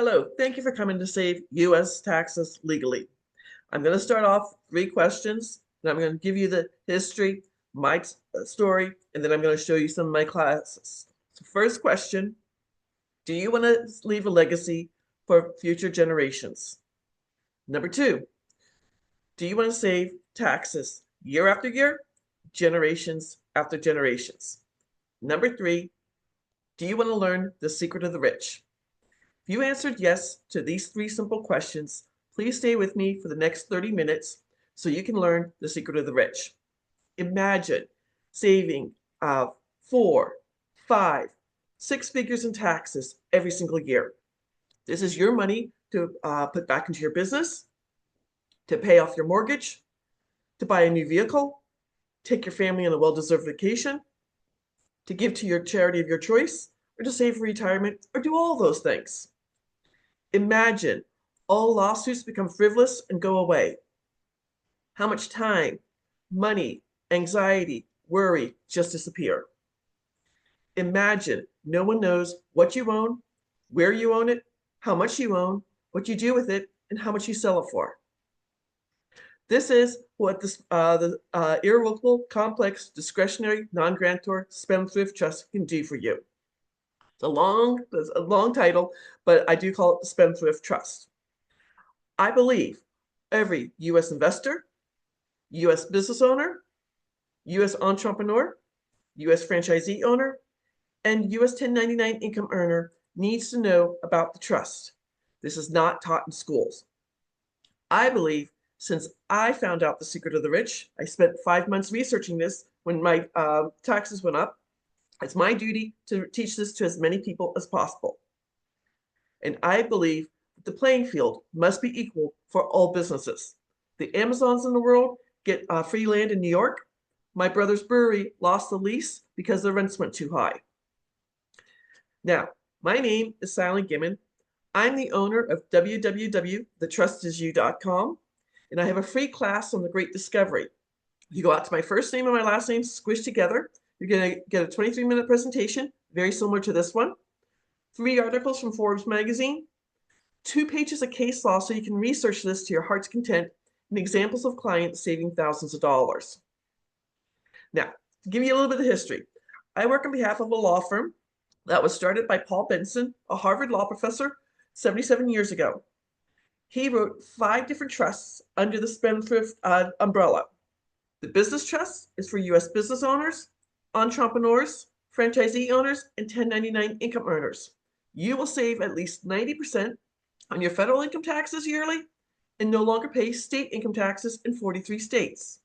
Hello, thank you for coming to save U.S. taxes legally. I'm going to start off 3 questions, and I'm going to give you the history, my story, and then I'm going to show you some of my classes. So first question, do you want to leave a legacy for future generations? Number two, do you want to save taxes year after year, generations after generations? Number three, do you want to learn the secret of the rich? If you answered yes to these 3 simple questions, please stay with me for the next 30 minutes so you can learn the secret of the rich. Imagine saving 4, 5, 6 figures in taxes every single year. This is your money to put back into your business, to pay off your mortgage, to buy a new vehicle, take your family on a well-deserved vacation, to give to your charity of your choice, or to save for retirement, or do all those things. Imagine all lawsuits become frivolous and go away. How much time, money, anxiety, worry just disappear. Imagine no one knows what you own, where you own it, how much you own, what you do with it, and how much you sell it for. This is what the Irrevocable, Complex, Discretionary, Non-Grantor Spendthrift Trust can do for you. It's a long title, but I do call it the Spendthrift Trust. I believe every U.S. investor, U.S. business owner, U.S. entrepreneur, U.S. franchisee owner, and U.S. 1099 income earner needs to know about the trust. This is not taught in schools. I believe since I found out the secret of the rich, I spent 5 months researching this when my taxes went up. It's my duty to teach this to as many people as possible. And I believe that the playing field must be equal for all businesses. The Amazons in the world get free land in New York. My brother's brewery lost the lease because the rents went too high. Now, my name is Sally Gimmon. I'm the owner of www.thetrustisyou.com, and I have a free class on the Great Discovery. You go out to my first name and my last name squished together. You're going to get a 23-minute presentation, very similar to this one. 3 articles from Forbes magazine, 2 pages of case law so you can research this to your heart's content, and examples of clients saving thousands of dollars. Now, to give you a little bit of history, I work on behalf of a law firm that was started by Paul Benson, a Harvard law professor, 77 years ago. He wrote 5 different trusts under the Spendthrift umbrella. The business trust is for U.S. business owners, entrepreneurs, franchisee owners, and 1099 income earners. You will save at least 90% on your federal income taxes yearly and no longer pay state income taxes in 43 states.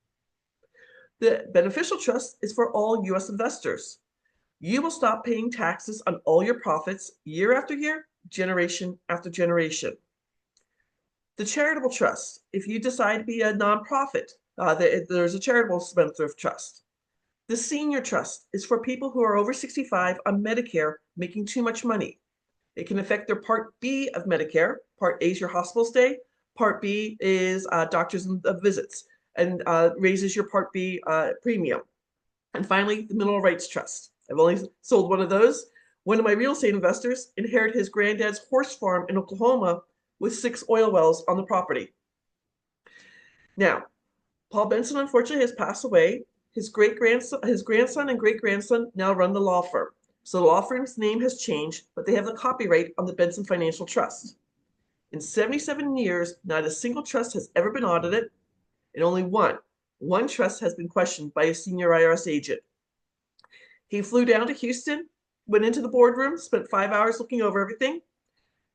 The beneficial trust is for all U.S. investors. You will stop paying taxes on all your profits year after year, generation after generation. The charitable trust, if you decide to be a nonprofit, there's a charitable spendthrift trust. The senior trust is for people who are over 65 on Medicare making too much money. It can affect their Part B of Medicare. Part A is your hospital stay. Part B is doctors and visits, and raises your Part B premium. And finally, the mineral rights trust. I've only sold one of those. One of my real estate investors inherited his granddad's horse farm in Oklahoma with 6 oil wells on the property. Now, Paul Benson unfortunately has passed away. His grandson and great-grandson now run the law firm. So the law firm's name has changed, but they have the copyright on the Benson Financial Trust. In 77 years, not a single trust has ever been audited, and only one trust has been questioned by a senior IRS agent. He flew down to Houston, went into the boardroom, spent 5 hours looking over everything.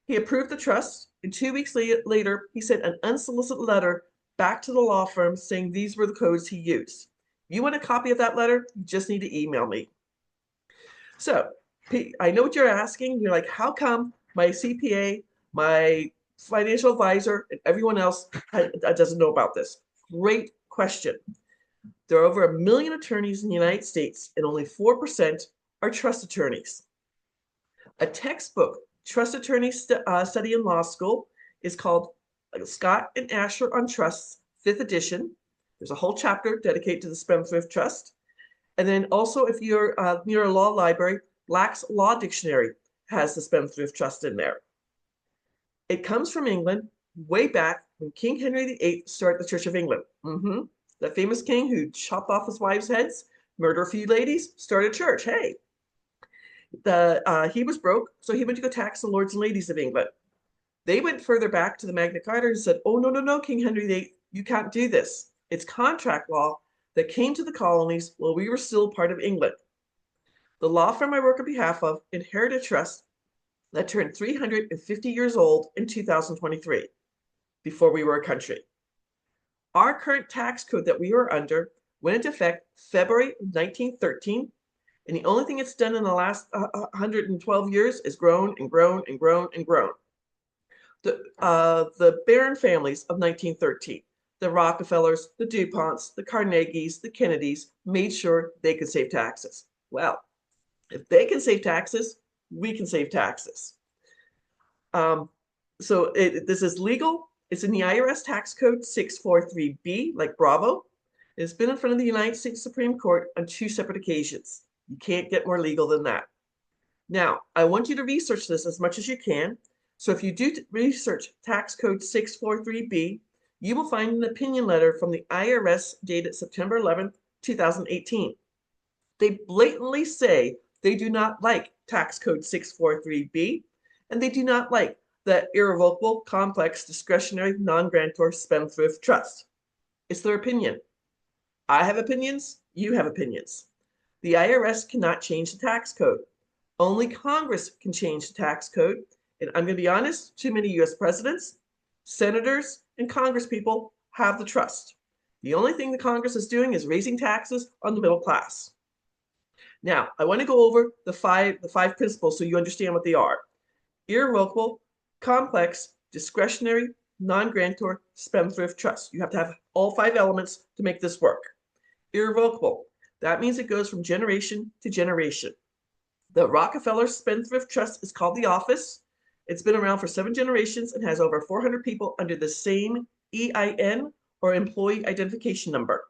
He approved the trust, and 2 weeks later, he sent an unsolicited letter back to the law firm saying these were the codes he used. If you want a copy of that letter, you just need to email me. So, I know what you're asking. You're like, how come my CPA, my financial advisor, and everyone else doesn't know about this? Great question. There are over 1 million attorneys in the United States, and only 4% are trust attorneys. A textbook trust attorney study in law school is called Scott and Asher on Trusts, 5th edition. There's a whole chapter dedicated to the Spendthrift Trust. And then also, if you're near a law library, Black's Law Dictionary has the Spendthrift Trust in there. It comes from England way back when King Henry VIII started the Church of England. The famous king who chopped off his wives' heads, murdered a few ladies, started a church. Hey, he was broke, so he went to go tax the lords and ladies of England. They went further back to the Magna Carta and said, oh, no, no, no, King Henry VIII, you can't do this. It's contract law that came to the colonies while we were still part of England. The law firm I work on behalf of inherited a trust that turned 350 years old in 2023, before we were a country. Our current tax code that we were under went into effect February 1913, and the only thing it's done in the last 112 years is grown and grown and grown and grown. The Barron families of 1913, the Rockefellers, the DuPonts, the Carnegies, the Kennedys, made sure they could save taxes. Well, if they can save taxes, we can save taxes. This is legal. It's in the IRS Tax Code 643B, like Bravo. It's been in front of the United States Supreme Court on 2 separate occasions. You can't get more legal than that. Now, I want you to research this as much as you can. So if you do research Tax Code 643B, you will find an opinion letter from the IRS dated September 11th, 2018. They blatantly say they do not like Tax Code 643B, and they do not like the Irrevocable, Complex, Discretionary, Non-Grantor Spendthrift Trust. It's their opinion. I have opinions. You have opinions. The IRS cannot change the tax code. Only Congress can change the tax code. And I'm going to be honest, too many US presidents, senators, and congresspeople have the trust. The only thing the Congress is doing is raising taxes on the middle class. Now, I want to go over the five principles so you understand what they are. Irrevocable, complex, discretionary, non-grantor, spendthrift trust. You have to have all 5 elements to make this work. Irrevocable. That means it goes from generation to generation. The Rockefeller Spendthrift Trust is called the office. It's been around for 7 generations and has over 400 people under the same EIN or employee identification number.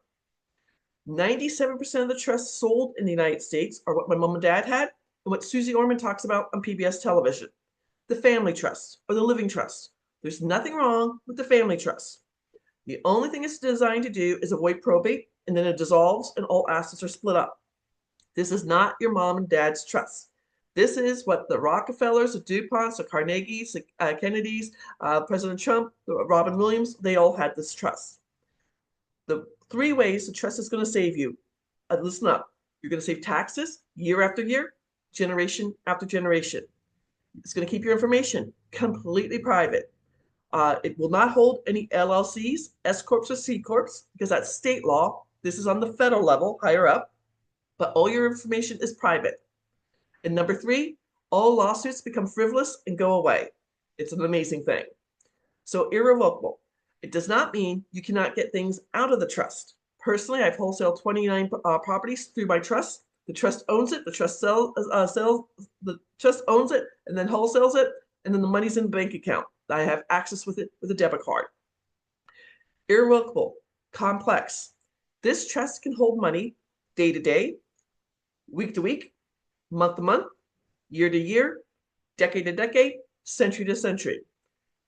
97% of the trusts sold in the United States are what my mom and dad had and what Susie Orman talks about on PBS television. The family trust or the living trust. There's nothing wrong with the family trust. The only thing it's designed to do is avoid probate, and then it dissolves and all assets are split up. This is not your mom and dad's trust. This is what the Rockefellers, the DuPonts, the Carnegies, the Kennedys, President Trump, Robin Williams, they all had this trust. The 3 ways the trust is going to save you. Listen up. You're going to save taxes year after year, generation after generation. It's going to keep your information completely private. It will not hold any LLCs, S Corps, or C Corps, because that's state law. This is on the federal level, higher up. But all your information is private. And number 3, all lawsuits become frivolous and go away. It's an amazing thing. So irrevocable. It does not mean you cannot get things out of the trust. Personally, I've wholesaled 29 properties through my trust. The trust owns it. The trust the trust owns it and then wholesales it, and then the money's in the bank account. I have access with it with a debit card. Irrevocable, complex. This trust can hold money day to day, week to week, month to month, year to year, decade to decade, century to century.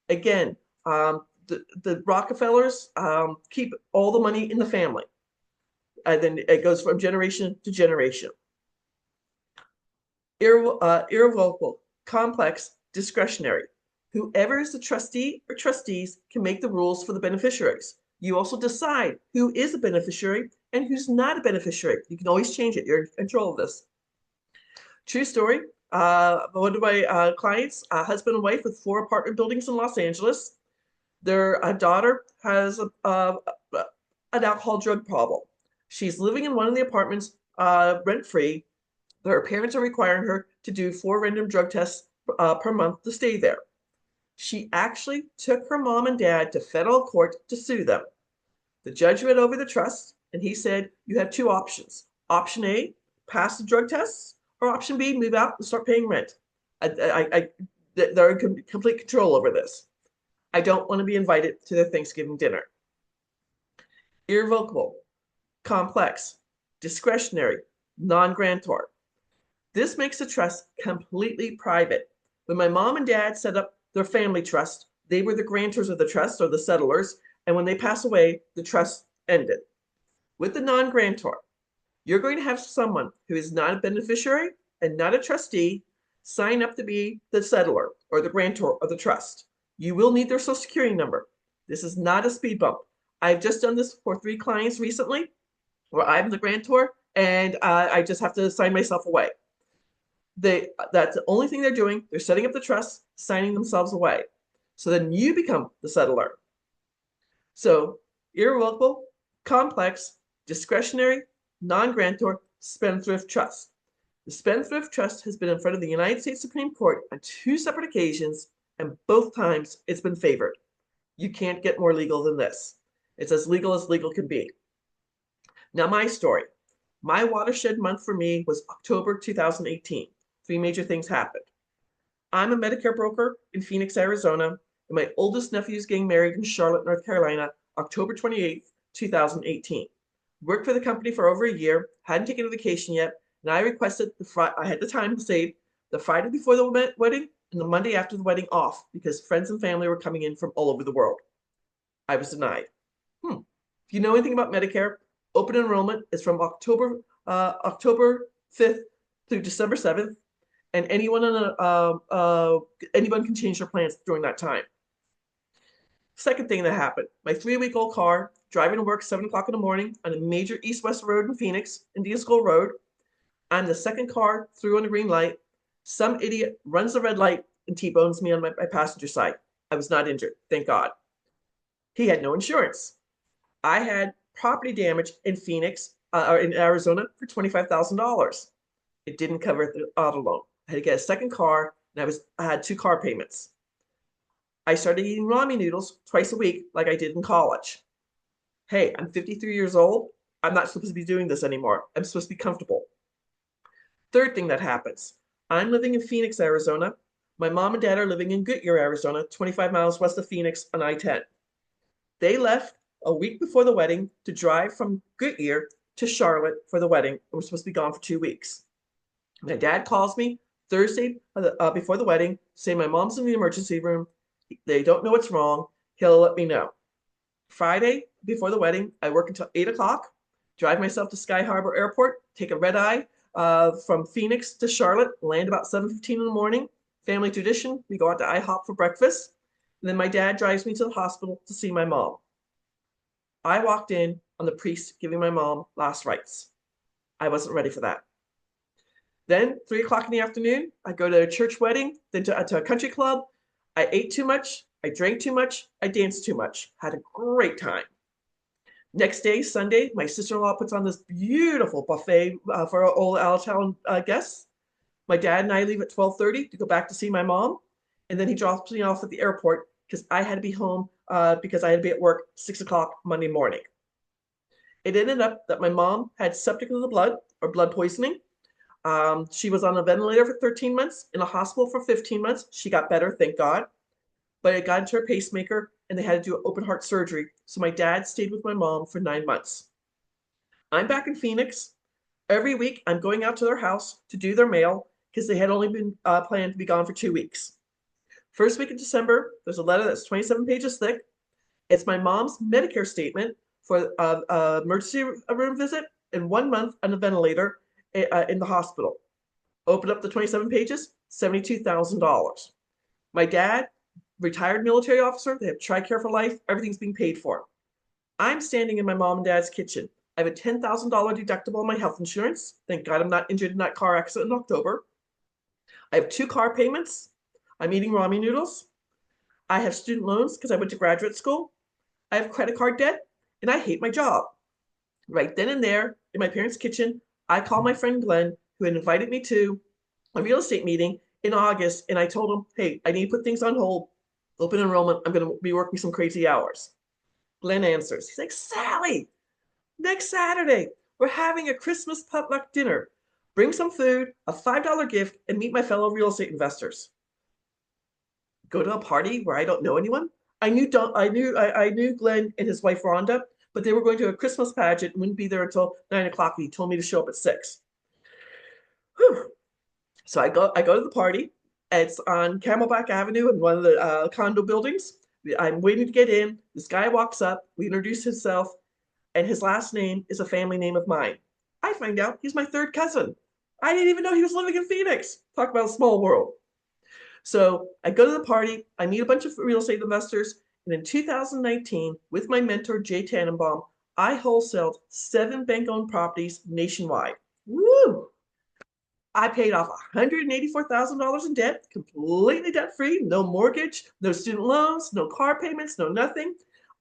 Again, the Rockefellers keep all the money in the family. And then it goes from generation to generation. Irrevocable, complex, discretionary. Whoever is the trustee or trustees can make the rules for the beneficiaries. You also decide who is a beneficiary and who's not a beneficiary. You can always change it. You're in control of this. True story. One of my clients, a husband and wife with 4 apartment buildings in Los Angeles. Their daughter has an alcohol drug problem. She's living in one of the apartments rent-free. Her parents are requiring her to do 4 random drug tests per month to stay there. She actually took her mom and dad to federal court to sue them. The judge read over the trust, and he said, you have 2 options. Option A, pass the drug tests, or option B, move out and start paying rent. They're in complete control over this. I don't want to be invited to their Thanksgiving dinner. Irrevocable, complex, discretionary, non-grantor. This makes the trust completely private. When my mom and dad set up their family trust, They were the grantors of the trust or the settlers. And when they pass away, the trust ended. With the non-grantor, you're going to have someone who is not a beneficiary and not a trustee sign up to be the settler or the grantor of the trust. You will need their social security number. This is not a speed bump. I've just done this for 3 clients recently where I'm the grantor and I just have to sign myself away. That's the only thing they're doing. They're setting up the trust, signing themselves away. So then you become the settler. So irrevocable, complex, discretionary, non-grantor, spendthrift trust. The Spendthrift Trust has been in front of the United States Supreme Court on 2 separate occasions, and both times it's been favored. You can't get more legal than this. It's as legal can be. Now, my story. My watershed month for me was October 2018. 3 major things happened. I'm a Medicare broker in Phoenix, Arizona, and my oldest nephew is getting married in Charlotte, North Carolina, October 28th, 2018. Worked for the company for over a year, hadn't taken a vacation yet, and I requested I had the time to save the Friday before the wedding and the Monday after the wedding off because friends and family were coming in from all over the world. I was denied. If you know anything about Medicare, open enrollment is from October 5th through December 7th, and anyone can change their plans during that time. Second thing that happened, my 3-week-old car, driving to work 7 o'clock in the morning on a major east-west road in Phoenix, Indian School Road. I'm the second car through on the green light. Some idiot runs the red light and T-bones me on my passenger side. I was not injured, thank God. He had no insurance. I had property damage in Phoenix, or in Arizona, for $25,000. It didn't cover the auto loan. I had to get a second car, and I had 2 car payments. I started eating ramen noodles twice a week like I did in college. Hey, I'm 53 years old. I'm not supposed to be doing this anymore. I'm supposed to be comfortable. Third thing that happens, I'm living in Phoenix, Arizona. My mom and dad are living in Goodyear, Arizona, 25 miles west of Phoenix on I-10. They left a week before the wedding to drive from Goodyear to Charlotte for the wedding. We're supposed to be gone for 2 weeks. My dad calls me Thursday before the wedding, saying my mom's in the emergency room. They don't know what's wrong. He'll let me know. Friday before the wedding, I work until 8 o'clock, drive myself to Sky Harbor Airport, take a red eye from Phoenix to Charlotte, land about 7:15 in the morning. Family tradition, we go out to IHOP for breakfast. And then my dad drives me to the hospital to see my mom. I walked in on the priest giving my mom last rites. I wasn't ready for that. Then 3 o'clock in the afternoon, I go to a church wedding, then to a country club. I ate too much, I drank too much, I danced too much. Had a great time. Next day, Sunday, my sister-in-law puts on this beautiful buffet for our old out-of-town guests. My dad and I leave at 12:30 to go back to see my mom, and then he drops me off at the airport because I had to be home because I had to be at work 6 o'clock Monday morning. It ended up that my mom had septic of the blood or blood poisoning. She was on a ventilator for 13 months, in a hospital for 15 months. She got better, thank God. But it got into her pacemaker, and they had to do an open heart surgery. So my dad stayed with my mom for 9 months. I'm back in Phoenix. Every week, I'm going out to their house to do their mail because they had only been planned to be gone for 2 weeks. First week of December, there's a letter that's 27 pages thick. It's my mom's Medicare statement for an emergency room visit and 1 month on a ventilator in the hospital. Open up the 27 pages, $72,000. My dad, retired military officer, they have TRICARE for life, everything's being paid for. I'm standing in my mom and dad's kitchen. I have a $10,000 deductible on my health insurance. Thank God I'm not injured in that car accident in October. I have 2 car payments. I'm eating ramen noodles. I have student loans because I went to graduate school. I have credit card debt, and I hate my job. Right then and there, in my parents' kitchen, I called my friend Glenn, who had invited me to a real estate meeting in August, and I told him, hey, I need to put things on hold. Open enrollment, I'm going to be working some crazy hours. Glenn answers. He's like, Sally, next Saturday, we're having a Christmas potluck dinner. Bring some food, a $5 gift, and meet my fellow real estate investors. Go to a party where I don't know anyone? I knew Glenn and his wife Rhonda, but they were going to a Christmas pageant and wouldn't be there until 9 o'clock. He told me to show up at 6. Whew. So I go to the party. It's on Camelback Avenue in one of the condo buildings. I'm waiting to get in. This guy walks up. We introduce himself, and his last name is a family name of mine. I find out he's my third cousin. I didn't even know he was living in Phoenix. Talk about a small world. So I go to the party. I meet a bunch of real estate investors. And in 2019, with my mentor, Jay Tannenbaum, I wholesaled 7 bank-owned properties nationwide. Woo! I paid off $184,000 in debt, completely debt-free, no mortgage, no student loans, no car payments, no nothing.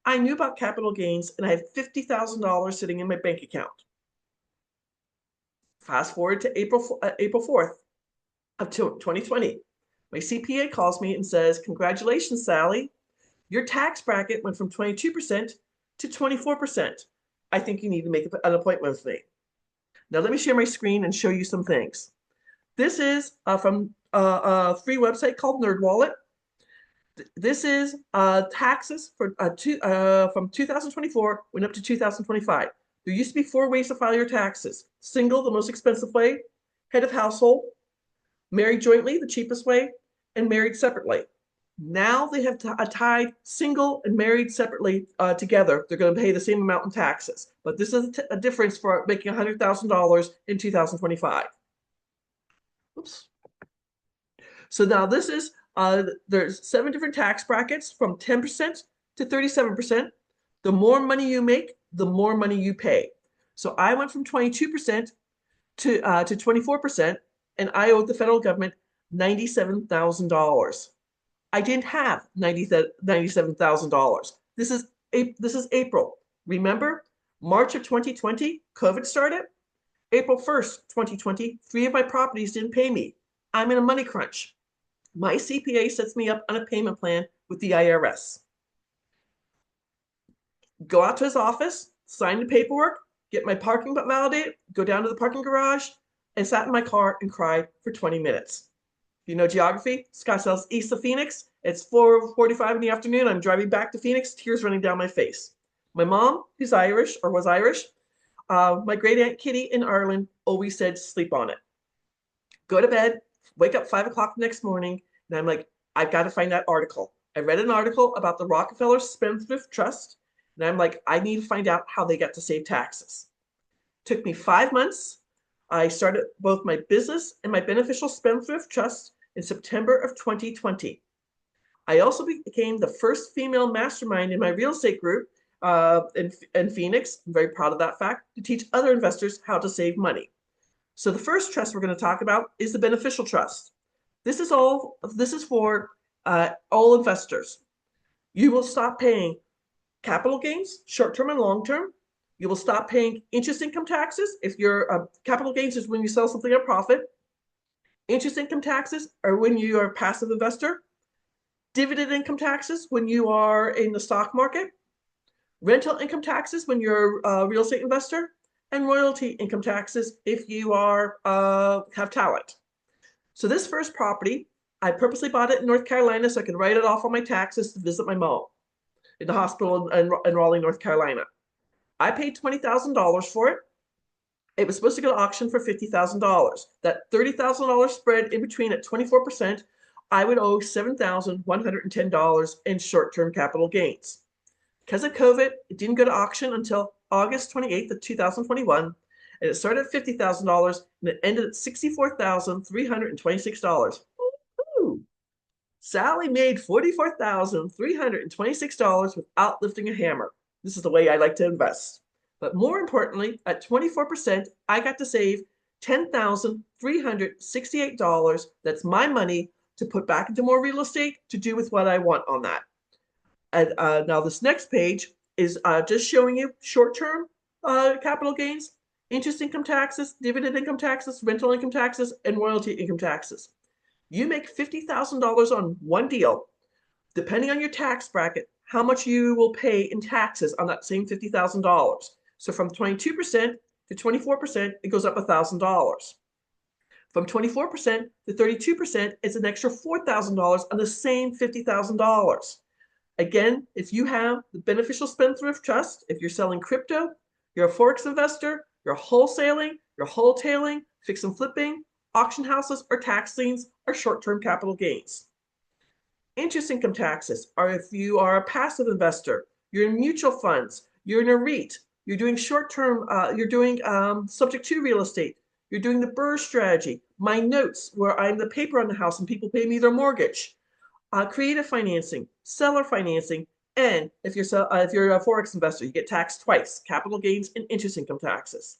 I knew about capital gains, and I had $50,000 sitting in my bank account. Fast forward to April 4th of 2020. My CPA calls me and says, "Congratulations, Sally. Your tax bracket went from 22% to 24%. I think you need to make an appointment with me." Now let me share my screen and show you some things. This is from a free website called NerdWallet. This is taxes for from 2024 went up to 2025. There used to be 4 ways to file your taxes. Single, the most expensive way. Head of household. Married jointly, the cheapest way. And married separately. Now they have tied single and married separately together. They're going to pay the same amount in taxes. But this is a difference for making $100,000 in 2025. Oops. So now this is, there's 7 different tax brackets from 10% to 37%. The more money you make, the more money you pay. So I went from 22% to 24%, and I owed the federal government $97,000. I didn't have $97,000. This is April. Remember, March of 2020, COVID started. April 1st, 2020, 3 of my properties didn't pay me. I'm in a money crunch. My CPA sets me up on a payment plan with the IRS. Go out to his office, sign the paperwork, get my parking validated, go down to the parking garage, and sat in my car and cried for 20 minutes. If you know geography, Scottsdale's east of Phoenix. It's 4:45 in the afternoon. I'm driving back to Phoenix, tears running down my face. My mom, who's Irish or was Irish, my great aunt Kitty in Ireland always said, "Sleep on it." Go to bed, wake up 5 o'clock the next morning, and I'm like, I've got to find that article. I read an article about the Rockefellers Spendthrift Trust, and I'm like, I need to find out how they got to save taxes. Took me 5 months. I started both my business and my beneficial spendthrift trust in September of 2020. I also became the first female mastermind in my real estate group in Phoenix. I'm very proud of that fact, to teach other investors how to save money. So the first trust we're going to talk about is the beneficial trust. This is for all investors. You will stop paying capital gains, short-term and long-term. You will stop paying interest income taxes. If your capital gains is when you sell something at profit. Interest income taxes are when you are a passive investor. Dividend income taxes when you are in the stock market. Rental income taxes when you're a real estate investor. And royalty income taxes if you are have talent. So this first property, I purposely bought it in North Carolina so I could write it off on my taxes to visit my mom in the hospital in Raleigh, North Carolina. I paid $20,000 for it. It was supposed to go to auction for $50,000. That $30,000 spread in between at 24%, I would owe $7,110 in short-term capital gains. Because of COVID, it didn't go to auction until August 28th of 2021, and it started at $50,000 and it ended at $64,326. Woo-hoo! Sally made $44,326 without lifting a hammer. This is the way I like to invest. But more importantly, at 24%, I got to save $10,368. That's my money to put back into more real estate to do with what I want on that. And now this next page is just showing you short-term capital gains, interest income taxes, dividend income taxes, rental income taxes, and royalty income taxes. You make $50,000 on one deal. Depending on your tax bracket, how much you will pay in taxes on that same $50,000. So from 22% to 24%, it goes up $1,000. From 24% to 32%, it's an extra $4,000 on the same $50,000. Again, if you have the beneficial spendthrift trust, if you're selling crypto, you're a forex investor, you're wholesaling, you're wholetailing, fix and flipping, Auction houses or tax liens are short-term capital gains. Interest income taxes are if you are a passive investor, you're in mutual funds, you're in a REIT, you're doing short-term, you're doing subject to real estate, you're doing the BRRRR strategy, my notes where I'm the paper on the house and people pay me their mortgage, creative financing, seller financing, and if you're a forex investor, you get taxed twice: capital gains and interest income taxes.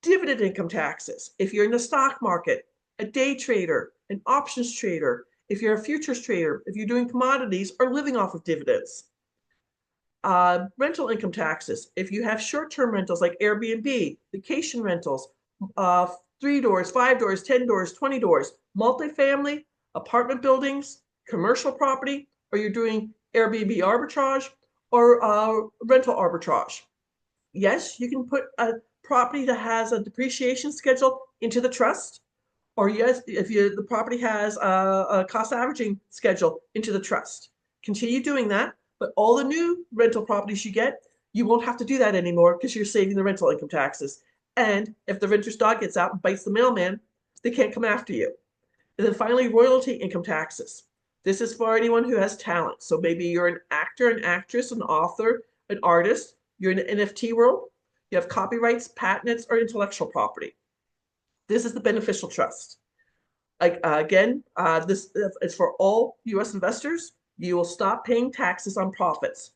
Dividend income taxes, if you're in the stock market, a day trader, an options trader, if you're a futures trader, if you're doing commodities or living off of dividends. Rental income taxes, if you have short-term rentals like Airbnb, vacation rentals, 3 doors, 5 doors, 10 doors, 20 doors, multifamily, apartment buildings, commercial property, or you're doing Airbnb arbitrage or rental arbitrage. Yes, you can put a property that has a depreciation schedule into the trust, or yes, if the property has a cost averaging schedule into the trust. Continue doing that, but all the new rental properties you get, you won't have to do that anymore because you're saving the rental income taxes. And if the renter's dog gets out and bites the mailman, they can't come after you. And then finally, royalty income taxes. This is for anyone who has talent. So maybe you're an actor, an actress, an author, an artist. You're in the NFT world. You have copyrights, patents, or intellectual property. This is the beneficial trust. This is for all U.S. investors. You will stop paying taxes on profits.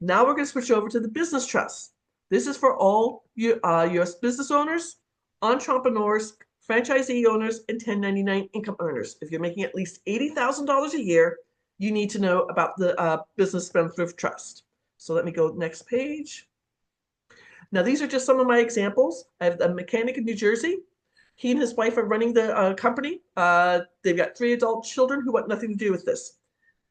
Now we're going to switch over to the business trust. This is for all U.S. business owners, entrepreneurs, franchisee owners, and 1099 income earners. If you're making at least $80,000 a year, you need to know about the Business Spendthrift Trust. So let me go next page. Now, these are just some of my examples. I have a mechanic in New Jersey. He and his wife are running the company. They've got 3 adult children who want nothing to do with this.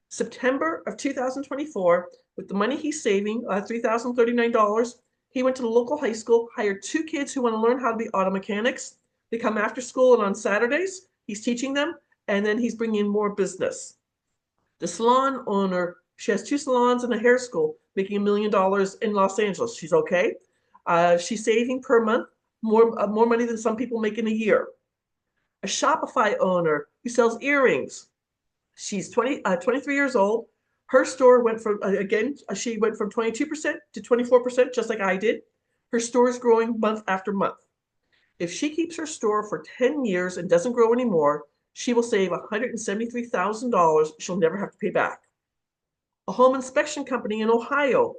September of 2024, with the money he's saving, $3,039, he went to the local high school, hired 2 kids who want to learn how to be auto mechanics. They come after school and on Saturdays, he's teaching them, and then he's bringing in more business. The salon owner, she has 2 salons and a hair school, making $1 million in Los Angeles. She's okay. She's saving per month more money than some people make in a year. A Shopify owner who sells earrings. She's 23 years old. Her store went from, she went from 22% to 24%, just like I did. Her store is growing month after month. If she keeps her store for 10 years and doesn't grow anymore, she will save $173,000 she'll never have to pay back. A home inspection company in Ohio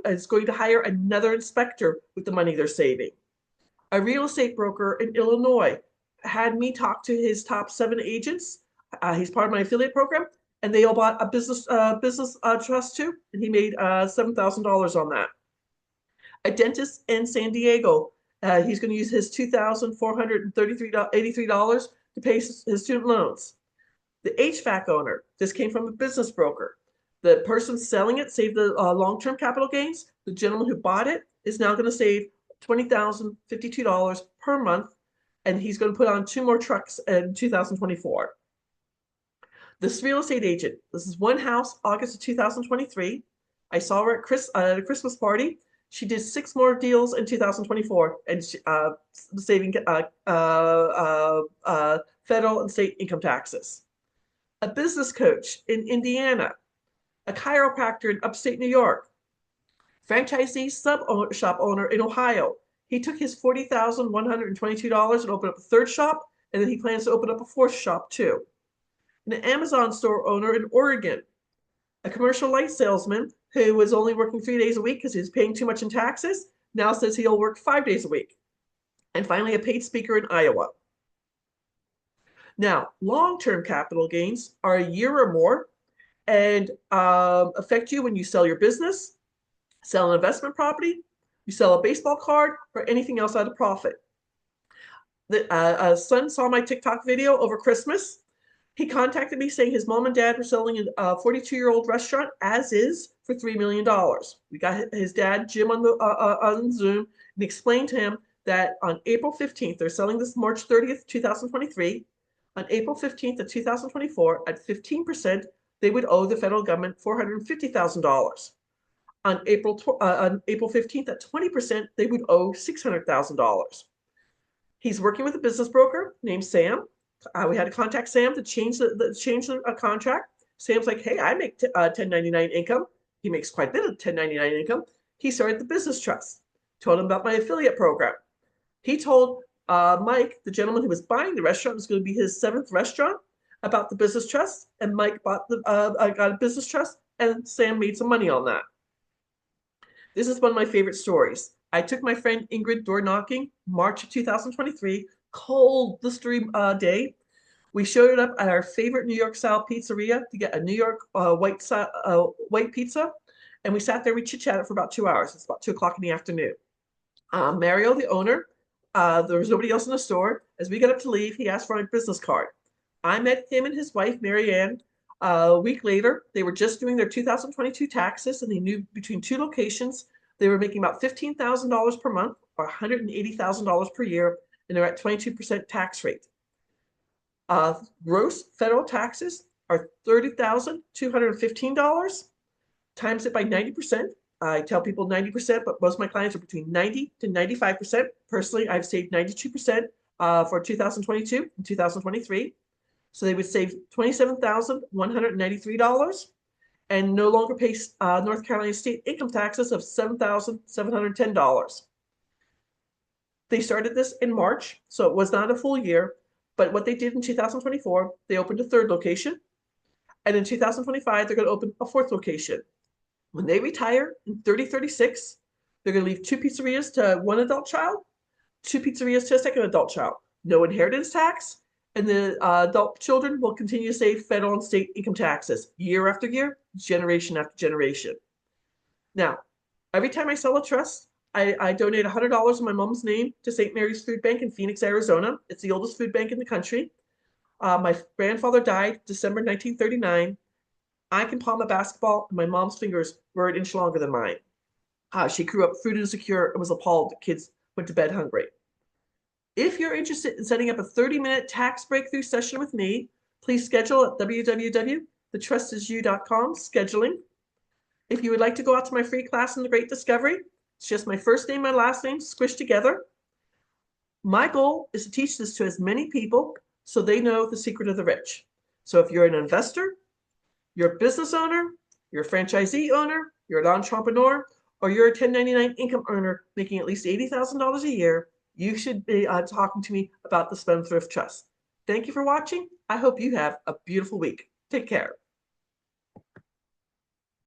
is going to hire another inspector with the money they're saving. A real estate broker in Illinois had me talk to his top 7 agents. He's part of my affiliate program, and they all bought a business trust too, and he made $7,000 on that. A dentist in San Diego, he's going to use his $2,483 to pay his student loans. The HVAC owner, this came from a business broker. The person selling it saved the long-term capital gains. The gentleman who bought it is now going to save $20,052 per month, and he's going to put on 2 more trucks in 2024. This real estate agent, this is one house, August of 2023. I saw her at a Christmas party. She did 6 more deals in 2024, and saving federal and state income taxes. A business coach in Indiana, a chiropractor in upstate New York, franchisee shop owner in Ohio. He took his $40,122 and opened up a 3rd shop, and then he plans to open up a 4th shop too. An Amazon store owner in Oregon, a commercial light salesman who was only working 3 days a week because he was paying too much in taxes, now says he'll work 5 days a week. And finally, a paid speaker in Iowa. Now, long-term capital gains are a year or more and affect you when you sell your business, sell an investment property, you sell a baseball card, or anything else out of profit. A son saw my TikTok video over Christmas. He contacted me saying his mom and dad were selling a 42-year-old restaurant as is for $3 million. We got his dad, Jim, on Zoom and explained to him that on April 15th, they're selling this March 30th, 2023. On April 15th of 2024, at 15%, they would owe the federal government $450,000. On April 15th, at 20%, they would owe $600,000. He's working with a business broker named Sam. We had to contact Sam to change the contract. Sam's like, hey, I make 1099 income. He makes quite a bit of 1099 income. He started the business trust. Told him about my affiliate program. He told Mike, the gentleman who was buying the restaurant, was going to be his 7th restaurant, about the business trust. And Mike got a business trust, and Sam made some money on that. This is one of my favorite stories. I took my friend Ingrid door knocking, March of 2023, cold, blistery day. We showed up at our favorite New York style pizzeria to get a New York white pizza. And we sat there, we chit-chatted for about 2 hours. It's about 2 o'clock in the afternoon. Mario, the owner, there was nobody else in the store. As we got up to leave, he asked for my business card. I met him and his wife, Marianne, a week later. They were just doing their 2022 taxes, and they knew between 2 locations, they were making about $15,000 per month or $180,000 per year, and they're at 22% tax rate. Gross federal taxes are $30,215. Times it by 90%. I tell people 90%, but most of my clients are between 90 to 95%. Personally, I've saved 92% for 2022 and 2023. So they would save $27,193 and no longer pay North Carolina state income taxes of $7,710. They started this in March, so it was not a full year. But what they did in 2024, they opened a 3rd location. And in 2025, they're going to open a 4th location. When they retire in 3036, they're going to leave 2 pizzerias to 1 adult child, 2 pizzerias to a 2nd adult child. No inheritance tax, and the adult children will continue to save federal and state income taxes year after year, generation after generation. Now, every time I sell a trust, I donate $100 in my mom's name to St. Mary's Food Bank in Phoenix, Arizona. It's the oldest food bank in the country. My grandfather died December 1939. I can palm a basketball, and my mom's fingers were an inch longer than mine. She grew up food insecure and was appalled that kids went to bed hungry. If you're interested in setting up a 30-minute tax breakthrough session with me, please schedule at www.thetrustisyou.com scheduling. If you would like to go out to my free class on the Great Discovery, it's just my first name, my last name, squished together. My goal is to teach this to as many people so they know the secret of the rich. So if you're an investor, you're a business owner, you're a franchisee owner, you're an entrepreneur, or you're a 1099 income earner making at least $80,000 a year, you should be talking to me about the Spendthrift Trust. Thank you for watching. I hope you have a beautiful week. Take care.